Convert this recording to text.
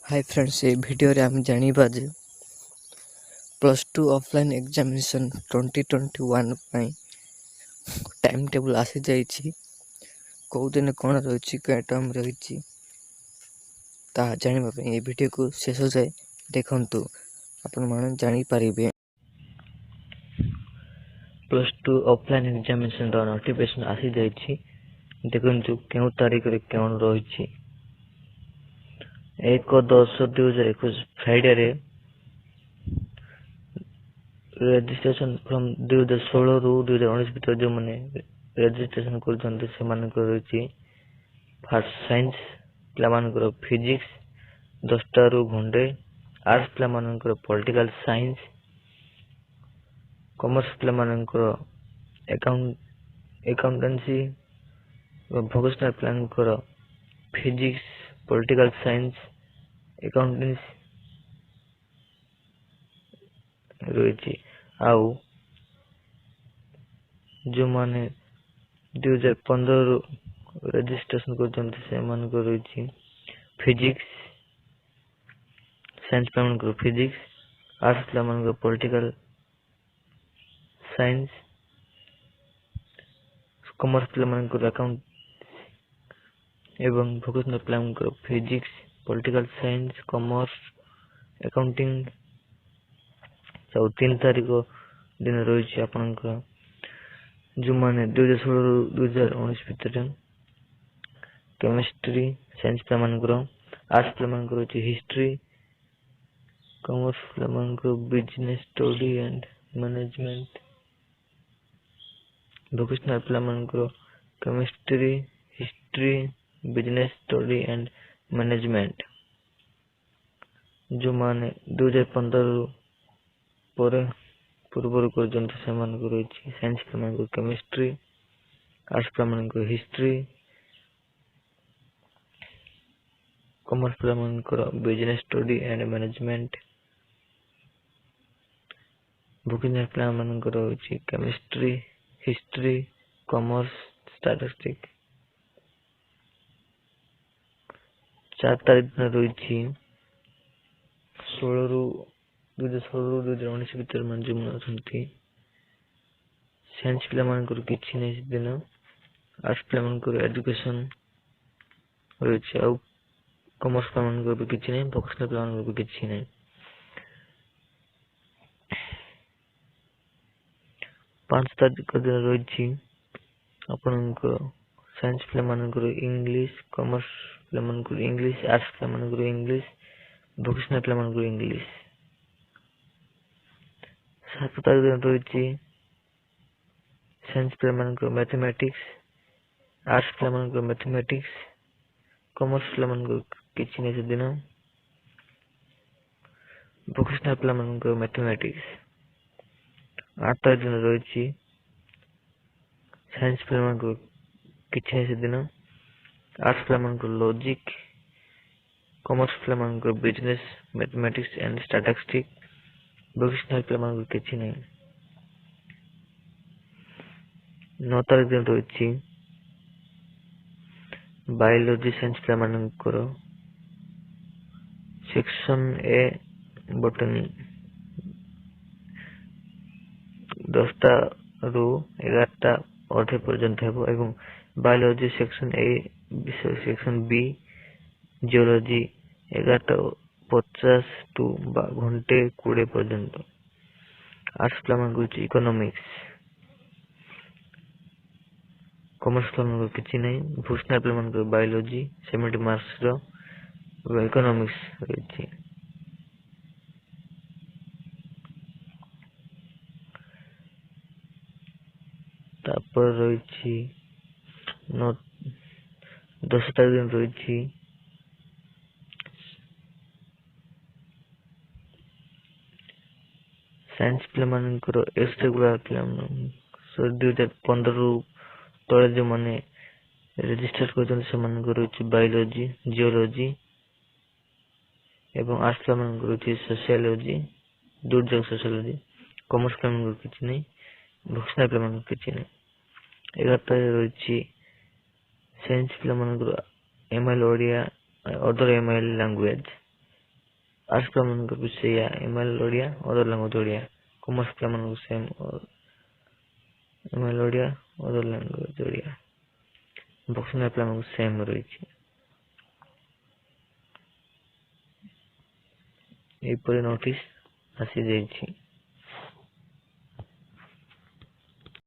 Hi friends, ये video रे हम जानिबा जे +2 ऑफलाइन एग्जामिनेशन 2021 ପାଇଁ टाइम टेबल आसी जाइछि। को दिन कोन रहिछि के टाइम रहिछि ता जानिबा ପାଇଁ ए वीडियो को शेष जाय देखंतु आपण माने जानि परिबे। +2 ऑफलाइन एग्जामिनेशन रो नोटिफिकेशन आसी जाइछि। देखंतु केउ तारिख रे कोन रहिछि। 1/10/2021 फ्राइडे रे रेजिस्ट्रेशन फ्रॉम 2016 रु 2019 भीतर जो माने रेजिस्ट्रेशन करछन्ते से मान को रहिछि फर्स्ट साइंस प्ला मान को फिजिक्स 10टा रु घंटे, आर्ट्स प्ला मान को पॉलिटिकल साइंस, कॉमर्स प्ला मान को अकाउंटेंसी, वोकेशनल प्लान को फिजिक्स, पॉलिटिकल साइंस, अकाउंटेंसी रहिछि। आउ जो माने 2015 रु रजिस्ट्रेशन करछन्ते से मान को रहिछि फिजिक्स, साइंस प्ला मान को फिजिक्स, आर्ट्स प्ला मान को पॉलिटिकल साइंस, कॉमर्स प्ला मान को अकाउंट एवं वोकेशनल प्लान को physics, political science, commerce, accounting सब 3 तारिख दिन रहिछि। आपनका जो माने 2016 रु 2019 भीतर केमिस्ट्री, साइंस प्ला मान को, आर्ट्स प्ला मान को हिस्ट्री, कॉमर्स प्ला मान को business study and management, vocational प्ला मान को chemistry, history, business study and management. जो माने 2015 पर पूर्व करजंत से मान को रहिछि साइंस प्ला मान को केमिस्ट्री, आर्ट्स प्ला मान को हिस्ट्री, कॉमर्स प्ला मान को business study and management, vocational प्ला मान को रहिछि केमिस्ट्री, हिस्ट्री, कॉमर्स, स्टैटिस्टिक। 4 तारिख दिन रहिछि 2016 रु 2019 भीतर मन जो अछंती साइंस प्ला मान को किछि नै दिन, आर्ट्स प्ला मान को एजुकेशन रहिछि, आ कॉमर्स प्ला मान को भी किछि नै, वोकेशनल प्ला मान को भी किछि नै। 5 तारिख दिन रहिछि आपनको साइंस प्ला मान को इंग्लिश, कॉमर्स प्ला मान को इंग्लिश, आर्ट्स प्ला मान को इंग्लिश, वोकेशनल प्ला मान को इंग्लिश। 7 तारिख दिन रहिछि साइंस प्ला मान को मैथमेटिक्स, आर्ट्स प्ला मान को मैथमेटिक्स, कॉमर्स प्ला मान को किछि नै से दिन, वोकेशनल प्ला मान को मैथमेटिक्स। 8 तारिख दिन रहिछि साइंस प्ला मान को किछि नै से दिन, आर्ट्स प्ला मान को लॉजिक, कॉमर्स प्ला मान को business, mathematics and statistic, vocational प्ला मान को किछि नै। 9 तारिख दिन रहिछि बायोलॉजी साइंस प्ला मान को सेक्शन ए बॉटनी 10टा रु 11टा अधे पर्यंत हेबो एवं बायोलॉजी सेक्शन ए विषय सेक्शन बी जियोलॉजी 11:50 टू घंटे 20 पर्यंत। आर्ट्स प्ला मान को इकोनॉमिक्स, कॉमर्स प्ला मान को किछि नै, वोकेशनल प्ला मान को बायोलॉजी 70 मार्क्स रो इकोनॉमिक्स रहिछि। तापर रहिछि 10 तारिख दिन रहिछि साइंस प्ला मान को एक्स्ट्रा प्ला मान 2015 रु तळे जो माने रजिस्टर करछन से मान को रहिछि बायोलॉजी, जियोलॉजी एवं आर्ट्स प्ला मान को रहिछि सोशियोलॉजी, दुर्जोग सोशियोलॉजी, कॉमर्स प्ला मान को किछि नै, वोकेशनल प्ला मान को किछि नै। 11 तारिख रहिछि साइंस प्ला मान को ML Odia other ML language arts पिलामानंकु भी सेया ML Odia other language Odia commerce पिलामानंकु same ML Odia other language Odia vocational पिलामानंकु सेम रही एपरी नोटिस आसी जाइछि।